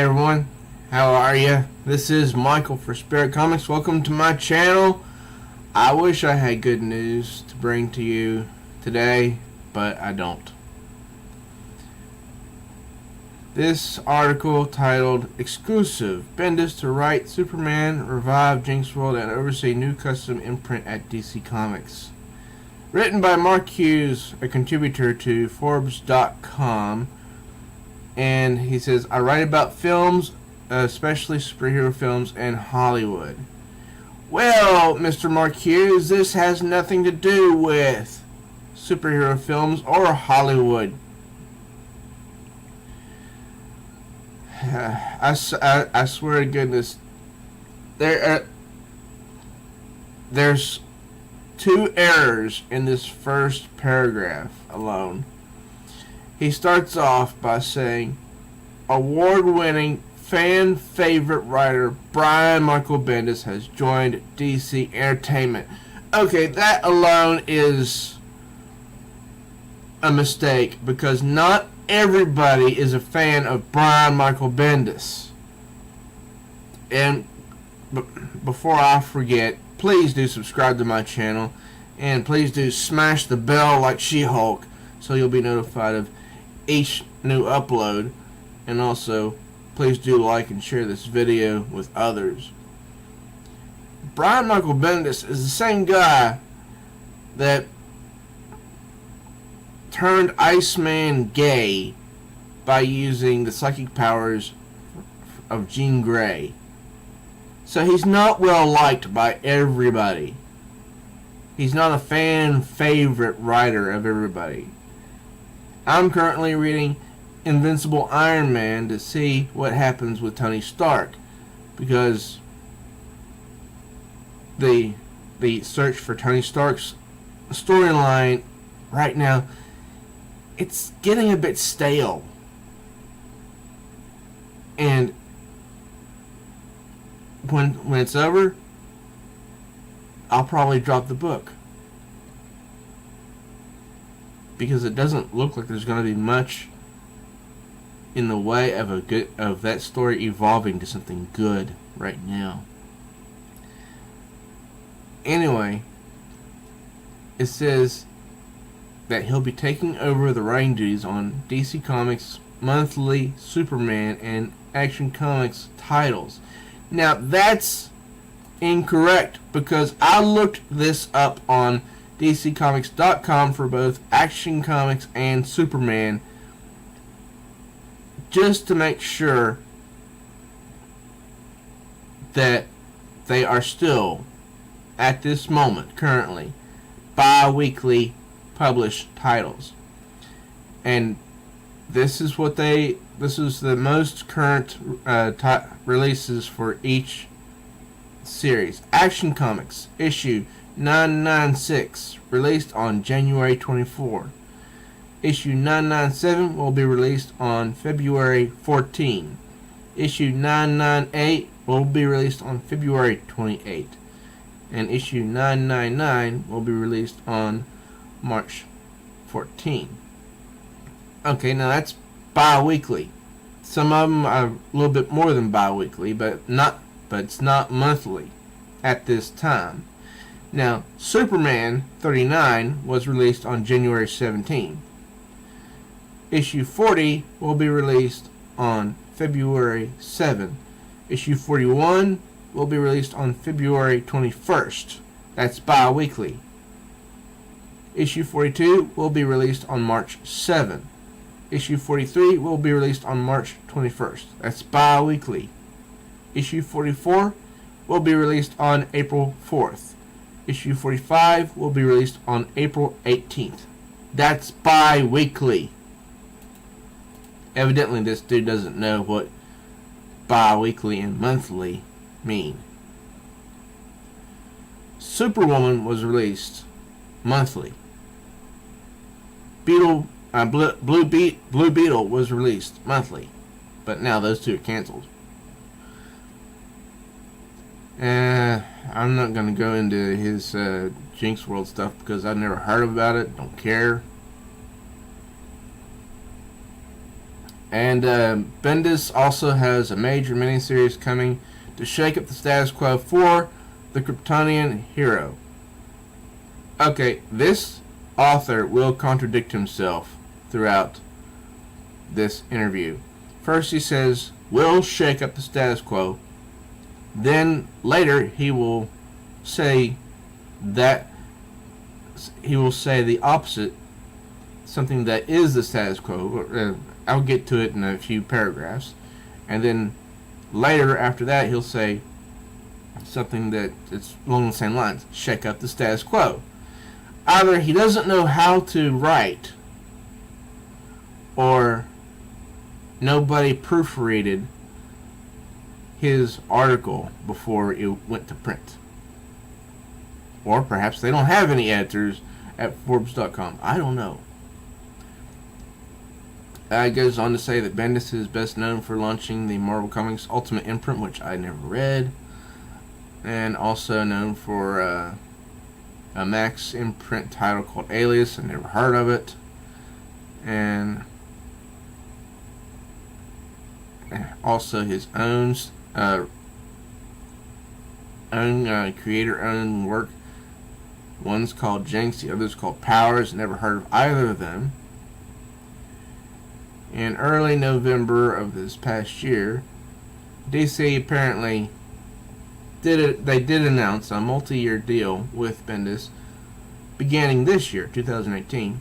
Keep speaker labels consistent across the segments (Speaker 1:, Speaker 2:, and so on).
Speaker 1: everyone, how are you? This is Michael for Spirit Comics. Welcome to my channel. I wish I had good news to bring to you today, but I don't. This article titled Exclusive: Bendis to write Superman, revive Jinx World, and oversee new custom imprint at DC Comics. Written by Mark Hughes, a contributor to Forbes.com. And he says, I write about films, especially superhero films, and Hollywood. Well, Mr. Mark Hughes, this has nothing to do with superhero films or Hollywood. I swear to goodness, there's two errors in this first paragraph alone. He starts off by saying, award-winning fan favorite writer Brian Michael Bendis has joined DC Entertainment. Okay, that alone is a mistake, because not everybody is a fan of Brian Michael Bendis. And before I forget, please do subscribe to my channel, and please do smash the bell like She-Hulk so you'll be notified of each new upload. And also, please do like and share this video with others. Brian Michael Bendis is the same guy that turned Iceman gay by using the psychic powers of Jean Grey. So he's not well liked by everybody. He's not a fan favorite writer of everybody. I'm currently reading Invincible Iron Man to see what happens with Tony Stark, because the search for Tony Stark's storyline right now, it's getting a bit stale. And when it's over, I'll probably drop the book, because it doesn't look like there's going to be much in the way of that story evolving to something good right now. Anyway, it says that he'll be taking over the writing duties on DC Comics monthly Superman and Action Comics titles. Now that's incorrect, because I looked this up on DCComics.com for both Action Comics and Superman, just to make sure that they are still, at this moment, currently, bi-weekly published titles. And this is the most current releases for each series. Action Comics issue 996, released on January 24. Issue 997 will be released on February 14. Issue 998 will be released on February 28. And issue 999 will be released on March 14. Okay, now that's bi-weekly. Some of them are a little bit more than bi-weekly, but it's not monthly at this time. Now, Superman 39 was released on January 17. Issue 40 will be released on February 7. Issue 41 will be released on February 21st. That's bi-weekly. Issue 42 will be released on March 7. Issue 43 will be released on March 21st. That's bi-weekly. Issue 44 will be released on April 4th. Issue 45 will be released on April 18th. That's bi-weekly. Evidently, this dude doesn't know what bi-weekly and monthly mean. Superwoman was released monthly. Blue Beetle was released monthly, but now those two are canceled. I'm not going to go into his Jinx World stuff, because I've never heard about it, don't care. And Bendis also has a major miniseries coming to shake up the status quo for the Kryptonian hero. Okay, this author will contradict himself throughout this interview. First he says, we'll shake up the status quo. Then later he will say the opposite, something that is the status quo. I'll get to it in a few paragraphs. And then later after that he'll say something that it's along the same lines, shake up the status quo. Either he doesn't know how to write, or nobody proofreaded his article before it went to print. Or perhaps they don't have any editors at Forbes.com. I don't know. It goes on to say that Bendis is best known for launching the Marvel Comics Ultimate imprint, which I never read, and also known for a Max imprint title called Alias. I never heard of it. And also his own creator-owned work. One's called Jinx, the other's called Powers. Never heard of either of them. In early November of this past year, DC apparently did announce a multi-year deal with Bendis beginning this year, 2018.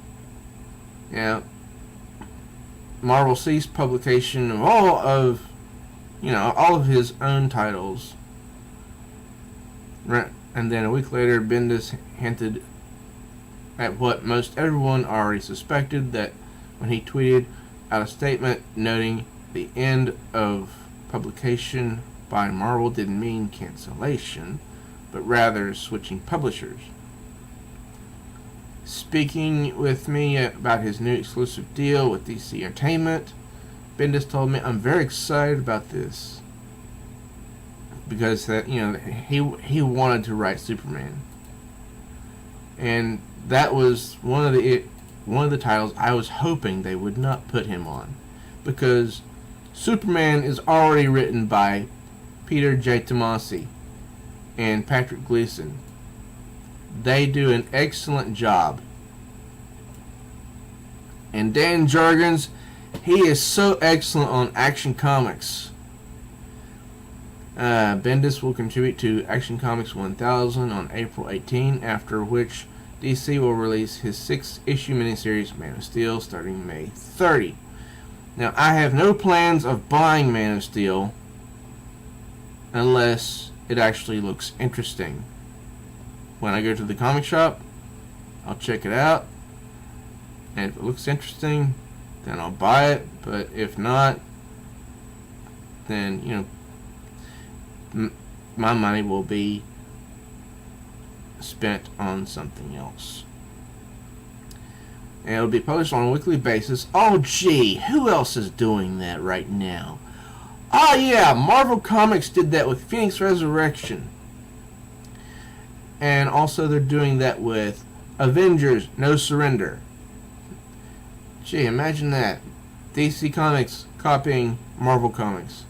Speaker 1: Yeah, Marvel ceased publication of all of his own titles. And then a week later, Bendis hinted at what most everyone already suspected, that when he tweeted out a statement noting the end of publication by Marvel didn't mean cancellation, but rather switching publishers. Speaking with me about his new exclusive deal with DC Entertainment, Bendis told me, I'm very excited about this, because he wanted to write Superman, and that was one of the titles I was hoping they would not put him on, because Superman is already written by Peter J. Tomasi and Patrick Gleason. They do an excellent job. And Dan Jurgens, he is so excellent on Action Comics. Bendis will contribute to Action Comics 1000 on April 18, after which DC will release his 6-issue miniseries Man of Steel starting May 30. Now, I have no plans of buying Man of Steel unless it actually looks interesting. When I go to the comic shop, I'll check it out, and if it looks interesting, then I'll buy it. But if not, then my money will be spent on something else. And it'll be published on a weekly basis. Oh gee, who else is doing that right now? Oh yeah, Marvel Comics did that with Phoenix Resurrection. And also they're doing that with Avengers No Surrender. Gee, imagine that. DC Comics copying Marvel Comics.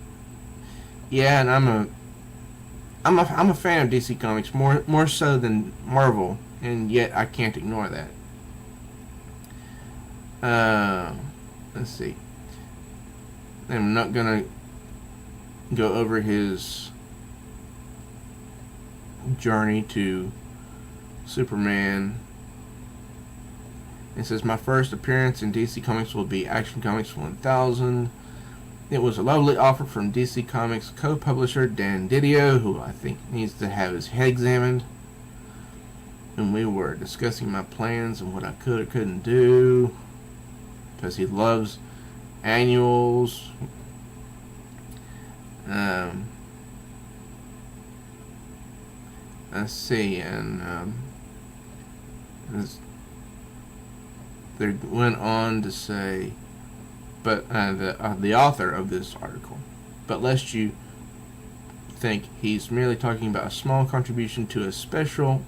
Speaker 1: Yeah, and I'm a fan of DC Comics more so than Marvel, and yet I can't ignore that. Let's see. I'm not gonna go over his journey to Superman. It says, my first appearance in DC Comics will be Action Comics 1000. It was a lovely offer from DC Comics co-publisher Dan Didio, who I think needs to have his head examined. And we were discussing my plans and what I could or couldn't do, because he loves annuals. Let's see, and they went on to say, but the author of this article, but lest you think he's merely talking about a small contribution to a special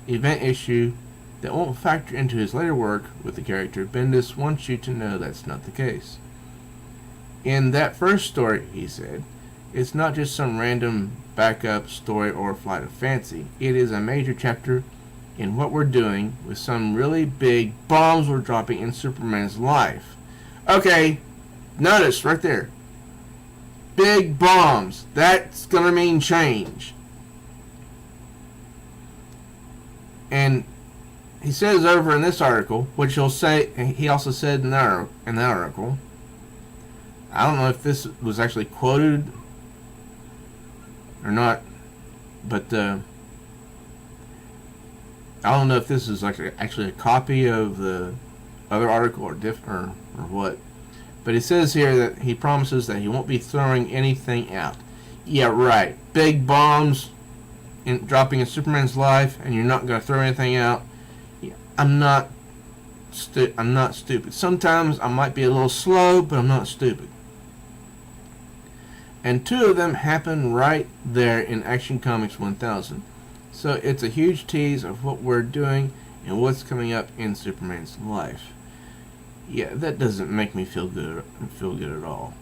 Speaker 1: event issue that won't factor into his later work with the character, Bendis wants you to know that's not the case. In that first story, he said, it's not just some random backup story or flight of fancy. It is a major chapter in what we're doing with some really big bombs we're dropping in Superman's life. Okay, notice right there. Big bombs. That's going to mean change. And he says over in this article, which he'll say, he also said in that article, I don't know if this was actually quoted or not, but I don't know if this is like actually a copy of the other article or what. But he says here that he promises that he won't be throwing anything out. Yeah, right. Big bombs dropping in Superman's life, and you're not going to throw anything out. Yeah, I'm not stupid. Sometimes I might be a little slow, but I'm not stupid. And 2 of them happen right there in Action Comics 1000. So it's a huge tease of what we're doing and what's coming up in Superman's life. Yeah, that doesn't make me feel good at all.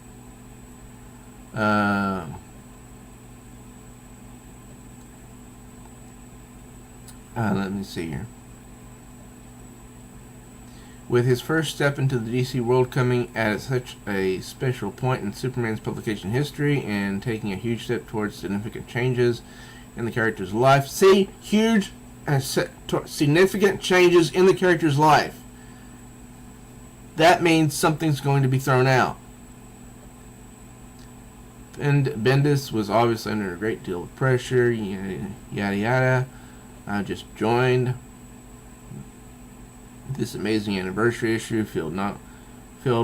Speaker 1: Let me see here. With his first step into the DC world coming at such a special point in Superman's publication history and taking a huge step towards significant changes in the character's life. See? Huge significant changes in the character's life. That means something's going to be thrown out. And Bendis was obviously under a great deal of pressure, yada yada. I just joined this amazing anniversary issue filled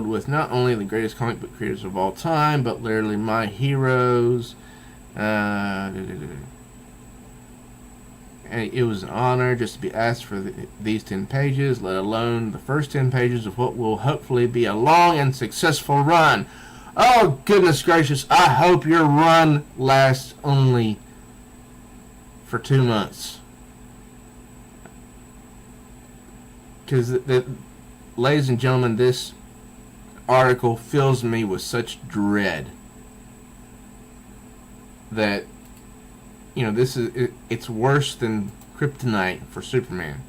Speaker 1: with not only the greatest comic book creators of all time, but literally my heroes. And it was an honor just to be asked for these 10 pages, let alone the first 10 pages of what will hopefully be a long and successful run. Oh, goodness gracious, I hope your run lasts only for 2 months. Because, ladies and gentlemen, this article fills me with such dread that, it's worse than kryptonite for Superman.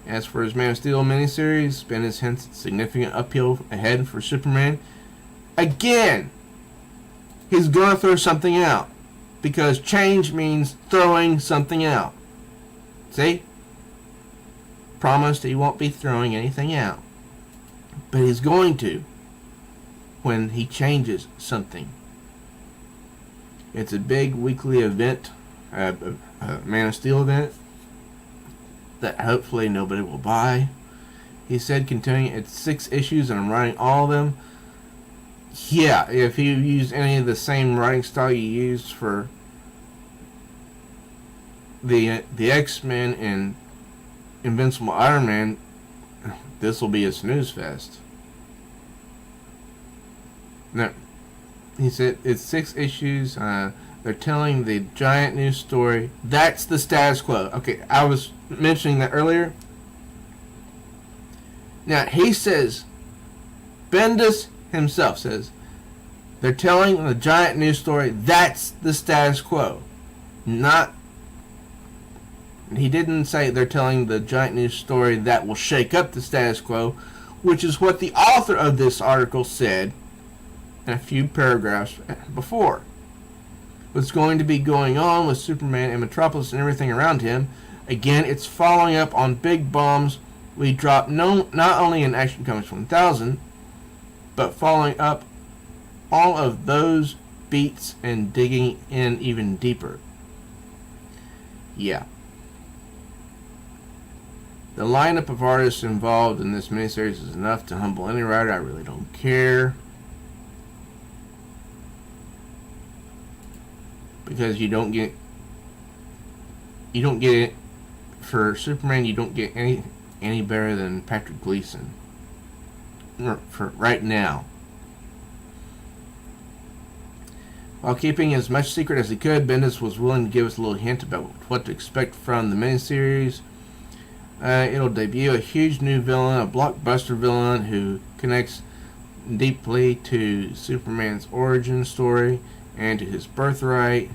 Speaker 1: As for his Man of Steel miniseries, Bendis hints at significant uphill ahead for Superman. Again, he's going to throw something out. Because change means throwing something out. See? Promised he won't be throwing anything out. But he's going to when he changes something. It's a big weekly event, a Man of Steel event, that hopefully nobody will buy. He said continuing, it's 6 issues and I'm writing all of them. Yeah, if you use any of the same writing style you used for the X-Men and Invincible Iron Man, this will be a snooze fest. Now, he said it's 6 issues. They're telling the giant new story. That's the status quo. Okay, I was mentioning that earlier. Now, he says, Bendis himself says, they're telling the giant new story. That's the status quo. He didn't say they're telling the giant new story that will shake up the status quo, which is what the author of this article said in a few paragraphs before. What's going to be going on with Superman and Metropolis and everything around him. Again, it's following up on big bombs we dropped not only in Action Comics 1000, but following up all of those beats and digging in even deeper. Yeah. The lineup of artists involved in this miniseries is enough to humble any writer. I really don't care. Because you don't get it for Superman. You don't get any better than Patrick Gleason for right now. While keeping as much secret as he could, Bendis was willing to give us a little hint about what to expect from the miniseries. It'll debut a huge new villain, a blockbuster villain who connects deeply to Superman's origin story and to his birthright.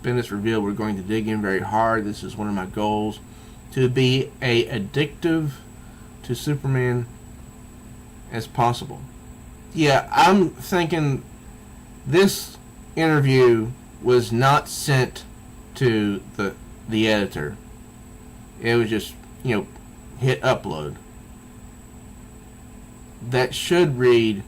Speaker 1: Bendis revealed we're going to dig in very hard. This is one of my goals, to be as addictive to Superman as possible. Yeah, I'm thinking this interview was not sent to the editor. It was just, hit upload. That should read,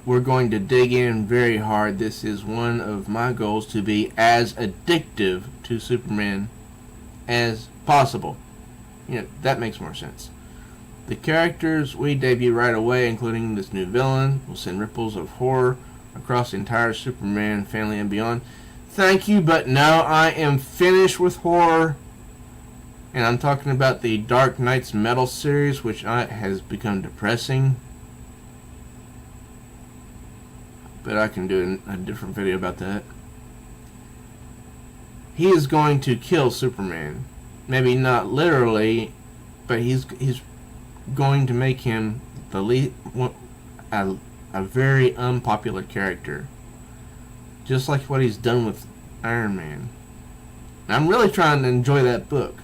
Speaker 1: we're going to dig in very hard. This is one of my goals, to be as addictive to Superman as possible. That makes more sense. The characters we debut right away, including this new villain, will send ripples of horror across the entire Superman family and beyond. Thank you, but no, I am finished with horror. And I'm talking about the Dark Knight's Metal series, which has become depressing. But I can do a different video about that. He is going to kill Superman. Maybe not literally, but he's going to make him a very unpopular character. Just like what he's done with Iron Man. I'm really trying to enjoy that book,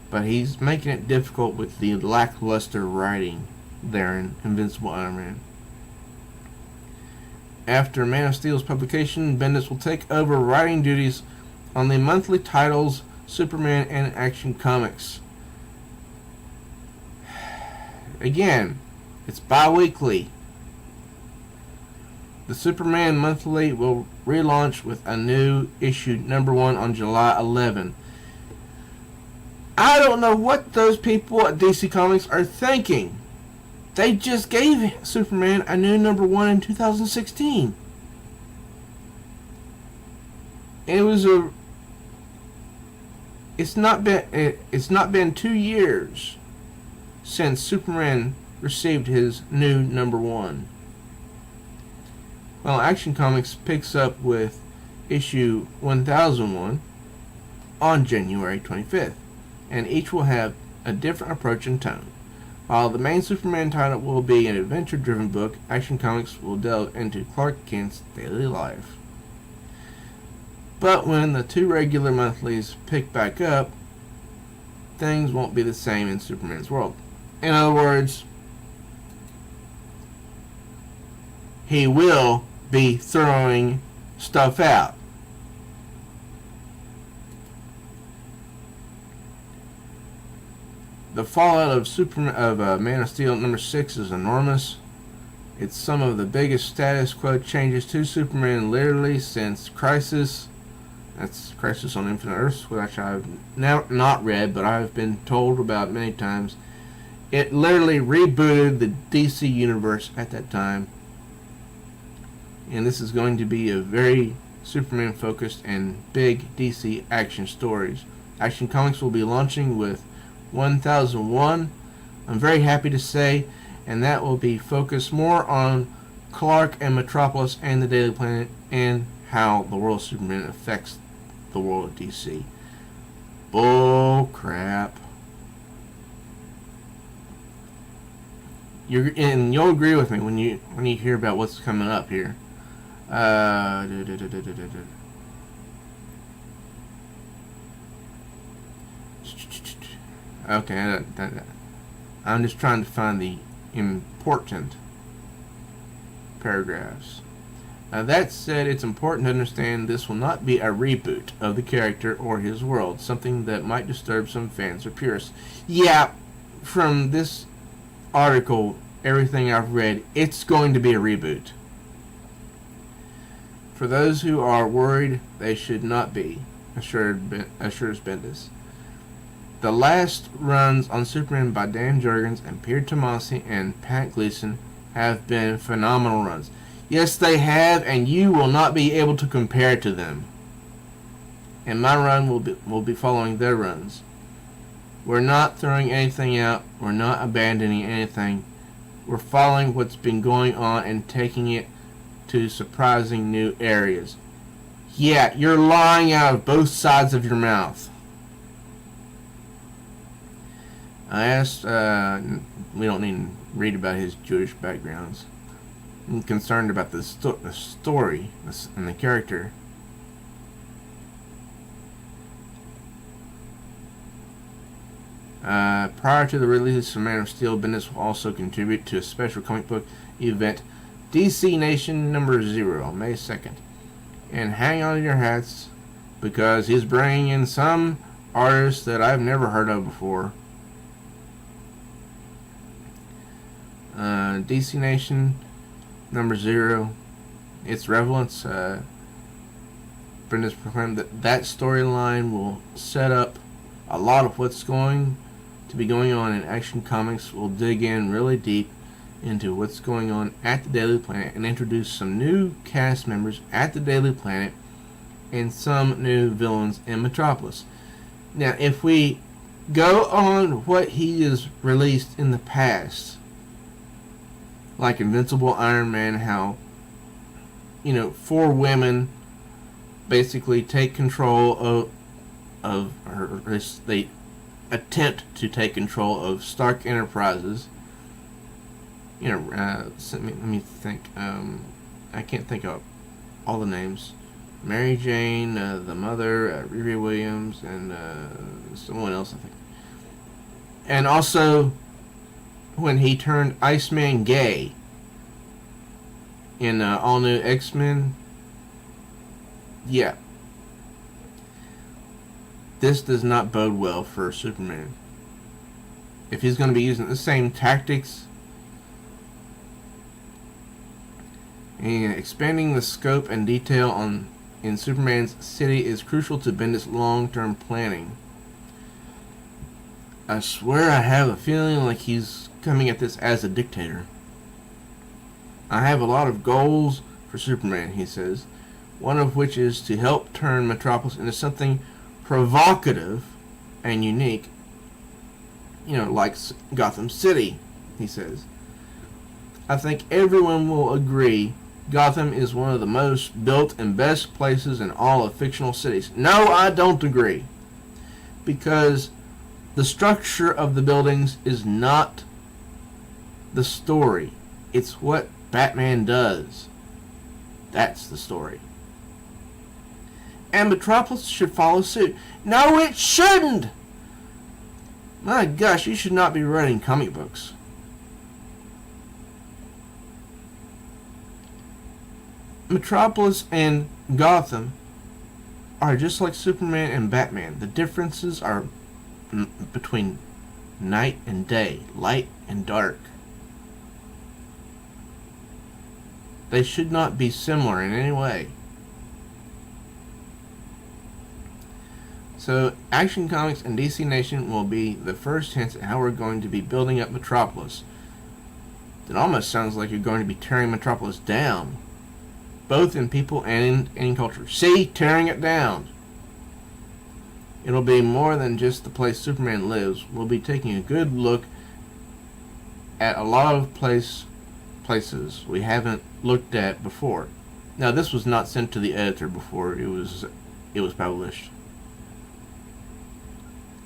Speaker 1: but he's making it difficult with the lackluster writing there in Invincible Iron Man. After Man of Steel's publication, Bendis will take over writing duties on the monthly titles Superman and Action Comics. Again, it's bi-weekly. The Superman Monthly will relaunch with a new issue, #1, on July 11. I don't know what those people at DC Comics are thinking. They just gave Superman a new #1 in 2016. It's not been 2 years since Superman received his new #1. Well, Action Comics picks up with issue 1001 on January 25th, and each will have a different approach and tone. While the main Superman title will be an adventure-driven book, Action Comics will delve into Clark Kent's daily life. But when the 2 regular monthlies pick back up, things won't be the same in Superman's world. In other words, he will be throwing stuff out. The fallout of Man of Steel #6 is enormous. It's some of the biggest status quo changes to Superman literally since Crisis. That's Crisis on Infinite Earths, which I've not read, but I've been told about many times. It literally rebooted the DC universe at that time. And this is going to be a very Superman focused and big DC action stories. Action Comics will be launching with 1001, I'm very happy to say, and that will be focused more on Clark and Metropolis and the Daily Planet and how the world of Superman affects the world of DC. Bull crap. You'll agree with me when you hear about what's coming up here. Okay, I'm just trying to find the important paragraphs. That said, it's important to understand this will not be a reboot of the character or his world, something that might disturb some fans or purists. Yeah, from this article, everything I've read, it's going to be a reboot. For those who are worried, they should not be, assures Bendis. The last runs on Superman by Dan Jurgens and Tomasi and Patrick Gleason have been phenomenal runs. Yes, they have, and you will not be able to compare to them. And my run will be following their runs. We're not throwing anything out. We're not abandoning anything. We're following what's been going on and taking it to surprising new areas. Yeah, you're lying out of both sides of your mouth. I asked, we don't need to read about his Jewish backgrounds. I'm concerned about the story and the character. Prior to the release of Man of Steel, Bendis will also contribute to a special comic book event, DC Nation number 0, on May 2nd. And hang on to your hats, because he's bringing in some artists that I've never heard of before. DC Nation number 0, its relevance. Bendis proclaimed that storyline will set up a lot of what's going to be going on in Action Comics. Will dig in really deep into what's going on at the Daily Planet and introduce some new cast members at the Daily Planet and some new villains in Metropolis. Now, if we go on what he has released in the past, like Invincible Iron Man, how, 4 women basically take control of or they attempt to take control of Stark Enterprises. Let me think. I can't think of all the names. Mary Jane, the mother, Riri Williams, and someone else, I think. And also, when he turned Iceman gay in All New X-Men, yeah. This does not bode well for Superman. If he's going to be using the same tactics and expanding the scope and detail in Superman's city is crucial to Bendis' long-term planning. I swear I have a feeling like he's coming at this as a dictator. I have a lot of goals for Superman, he says, one of which is to help turn Metropolis into something provocative and unique, like Gotham City, he says. I think everyone will agree Gotham is one of the most built and best places in all of fictional cities. No, I don't agree. Because the structure of the buildings is not the story. It's what Batman does. That's the story. And Metropolis should follow suit. No, it shouldn't! My gosh, you should not be writing comic books. Metropolis and Gotham are just like Superman and Batman. The differences are between night and day, light and dark. They should not be similar in any way. So, Action Comics and DC Nation will be the first hints at how we're going to be building up Metropolis. It almost sounds like you're going to be tearing Metropolis down, both in people and in culture. See? Tearing it down. It'll be more than just the place Superman lives. We'll be taking a good look at a lot of places we haven't looked at before. Now, this was not sent to the editor before it was published.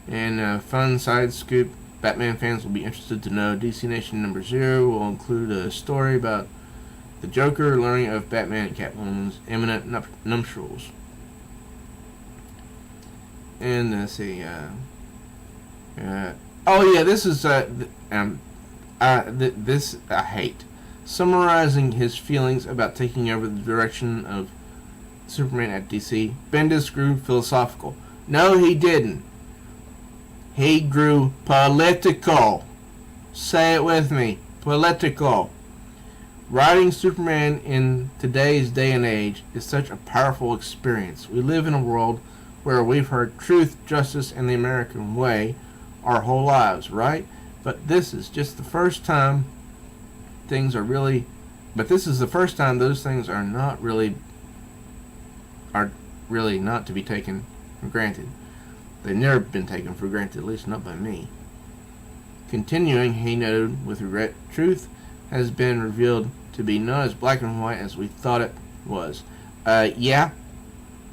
Speaker 1: And fun side scoop, Batman fans will be interested to know DC Nation number 0 will include a story about the Joker learning of Batman and Catwoman's imminent nuptials. And let's see, this is this I hate. Summarizing his feelings about taking over the direction of Superman at DC, Bendis grew philosophical. No, he didn't. He grew political. Say it with me. Political. Writing Superman in today's day and age is such a powerful experience. We live in a world where we've heard truth, justice, and the American way our whole lives, right? But this is just the first time those things are really not to be taken for granted. They've never been taken for granted, at least not by me. Continuing, he noted with regret, truth has been revealed to be not as black and white as we thought it was. Yeah,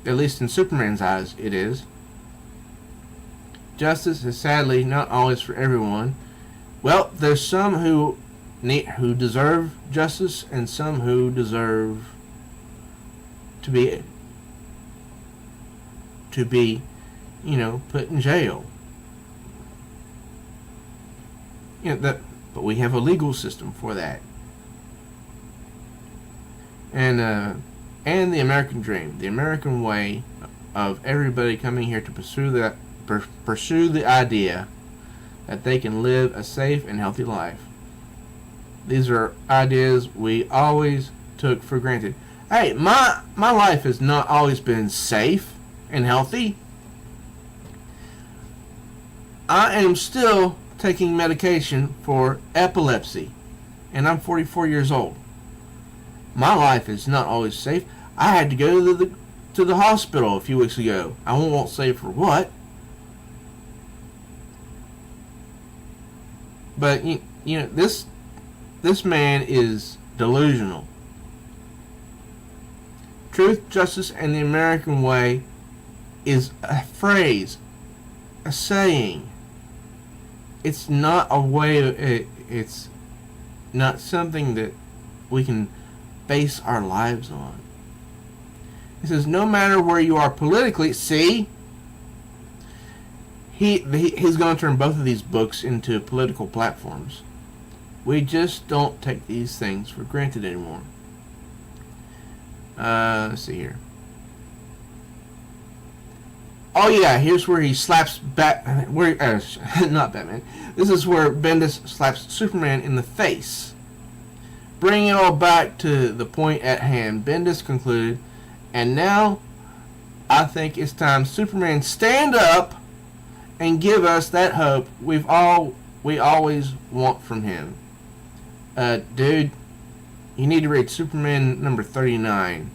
Speaker 1: at least in Superman's eyes, it is. justice is sadly not always for everyone. Well, there's some who deserve justice and some who deserve to be put in jail. But we have a legal system for that. And the American dream, the American way of everybody coming here to pursue the idea that they can live a safe and healthy life. These are ideas we always took for granted. Hey, my life has not always been safe and healthy. I am still taking medication for epilepsy, and I'm 44 years old. My life is not always safe. I had to go to the hospital a few weeks ago. I won't say for what. But this man is delusional. Truth, justice, and the American way is a phrase, a saying. It's not a way. It's not something that we can base our lives on. He says, no matter where you are politically, see, he's going to turn both of these books into political platforms. We just don't take these things for granted anymore. Let's see here. Oh yeah, here's where he slaps not Batman. This is where Bendis slaps Superman in the face. Bringing it all back to the point at hand, Bendis concluded, and now I think it's time Superman stand up and give us that hope we always want from him. Dude, you need to read Superman number 39,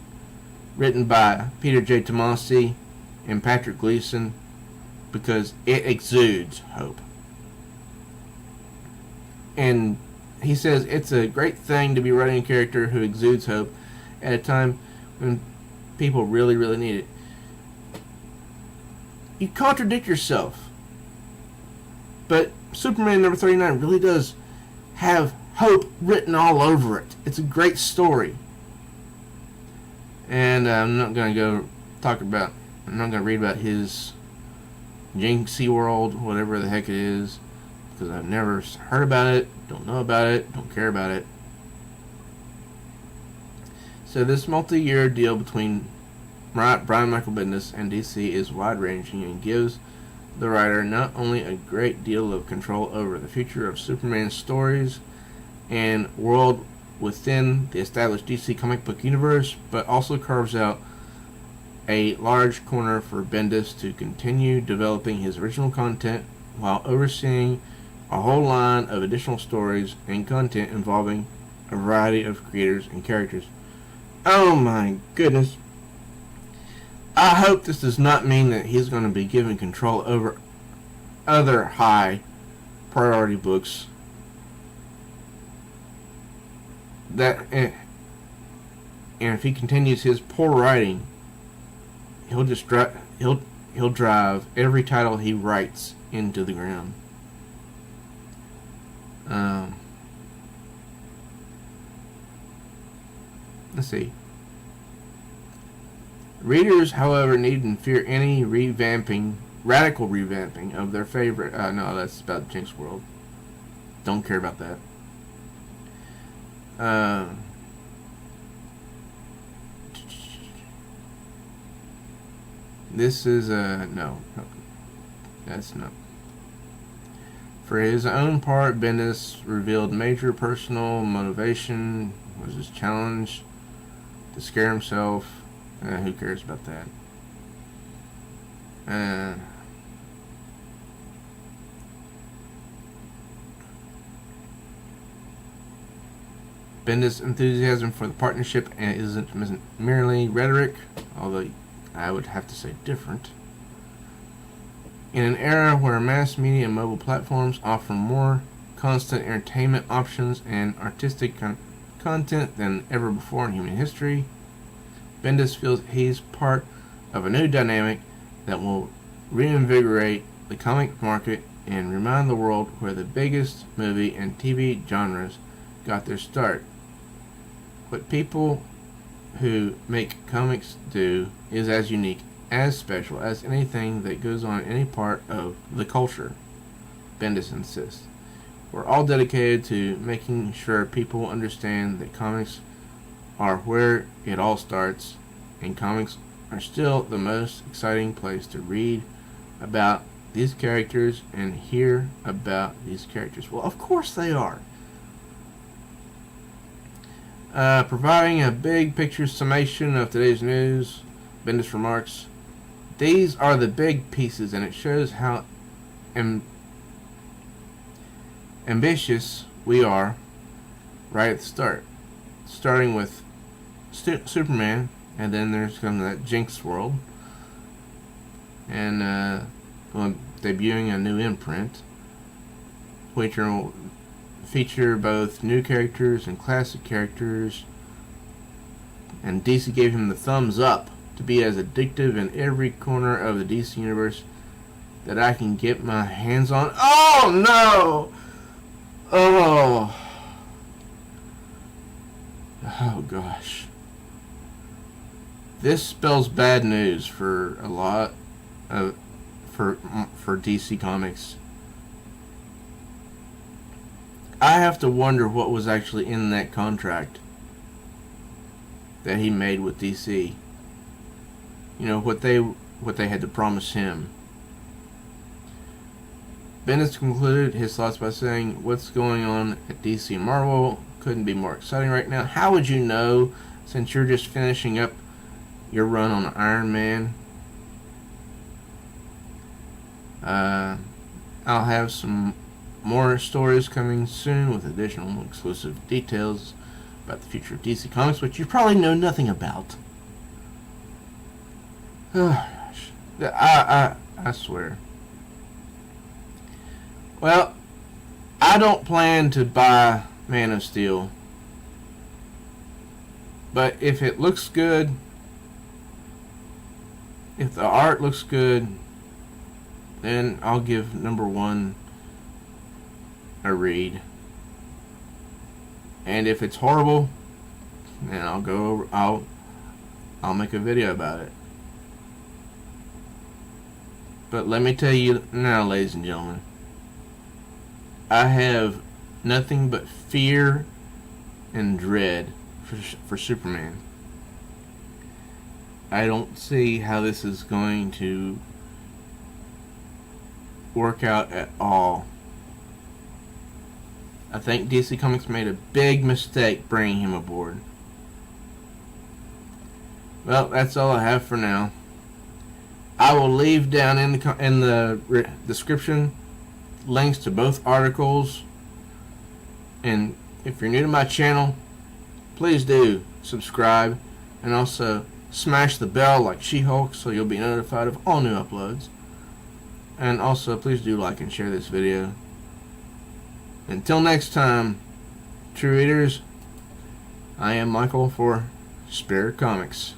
Speaker 1: written by Peter J. Tomasi and Patrick Gleason, because it exudes hope. And he says it's a great thing to be writing a character who exudes hope at a time when people really, really need it. You contradict yourself. But Superman number 39 really does have hope written all over it. It's a great story. And I'm not going to read about his Jinxie World, whatever the heck it is, because I've never heard about it, don't know about it, don't care about it. So this multi-year deal between Brian Michael Bendis and DC is wide-ranging and gives the writer not only a great deal of control over the future of Superman's stories and world within the established DC comic book universe, but also carves out a large corner for Bendis to continue developing his original content while overseeing a whole line of additional stories and content involving a variety of creators and characters. Oh my goodness. I hope this does not mean that he's going to be given control over other high priority books. And if he continues his poor writing, he'll drive every title he writes into the ground. Let's see. Readers, however, needn't fear any radical revamping of their favorite. No, that's about Jinx World. Don't care about that. This is no, that's not. For his own part, Bendis revealed major personal motivation was his challenge to scare himself. Who cares about that? Bendis' enthusiasm for the partnership isn't merely rhetoric, although I would have to say different. In an era where mass media and mobile platforms offer more constant entertainment options and artistic content than ever before in human history, Bendis feels he's part of a new dynamic that will reinvigorate the comic market and remind the world where the biggest movie and TV genres got their start. What people who make comics do is as unique, as special as anything that goes on in any part of the culture, Bendis insists. We're all dedicated to making sure people understand that comics are where it all starts, and comics are still the most exciting place to read about these characters and hear about these characters. Well, of course they are. Providing a big picture summation of today's news, Bendis remarks, "These are the big pieces, and it shows how ambitious we are right at the start. Starting with Superman, and then there's kind of that Jinx world, and debuting a new imprint, which will feature both new characters and classic characters, and DC gave him the thumbs up to be as addictive in every corner of the DC universe that I can get my hands on." Oh no! Oh gosh. This spells bad news for a lot of for DC Comics. I have to wonder what was actually in that contract that he made with DC. You know, what they had to promise him. Bendis concluded his thoughts by saying, "What's going on at DC and Marvel couldn't be more exciting right now." How would you know, since you're just finishing up your run on Iron Man? I'll have some more stories coming soon with additional exclusive details about the future of DC Comics, which you probably know nothing about. Oh gosh, I swear. Well, I don't plan to buy Man of Steel, but if it looks good, if the art looks good, then I'll give #1 a read. And if it's horrible, then I'll make a video about it. But let me tell you now, ladies and gentlemen, I have nothing but fear and dread for Superman. I don't see how this is going to work out at all. I think DC Comics made a big mistake bringing him aboard. Well, that's all I have for now. I will leave down in the description links to both articles, and if you're new to my channel, please do subscribe, and also smash the bell like She-Hulk so you'll be notified of all new uploads. And also please do like and share this video. Until next time, true readers, I am Michael for Spirit Comics.